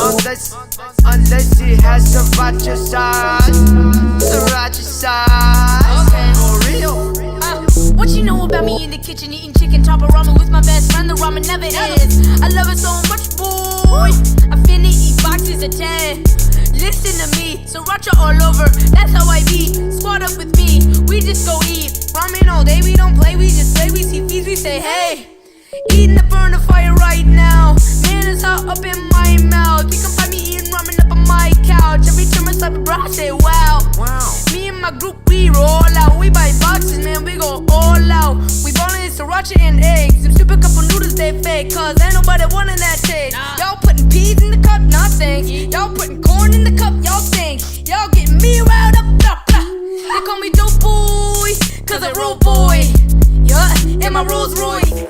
Unless it has sriracha sauce. Sriracha sauce. For real. What you know about me in the kitchen, eating chicken chopper ramen with my best friend? The ramen never ends. I love it so much, boy. I finna eat boxes of 10. Listen to me, sriracha all over. That's how I be. Squad up with me, we just go eat ramen all day. We don't play, we just play. We see fees, we say hey. Eating the burner fire right now. Man, it's hot up in my mouth. You can find me eating ramen up on my couch. Every time I slap a bro, I say wow. Me and my group, we roll out. We buy boxes, man, we go all out. We ballin' in sriracha and eggs. Them stupid cup of noodles, they fake. Cause ain't nobody wanting that taste. Y'all putting peas in the cup, nah thanks. Y'all putting corn in the cup, y'all think. Y'all getting me riled up, blah, blah. They call me dope boy, cause I roll boy. Yeah, in my Rolls Royce.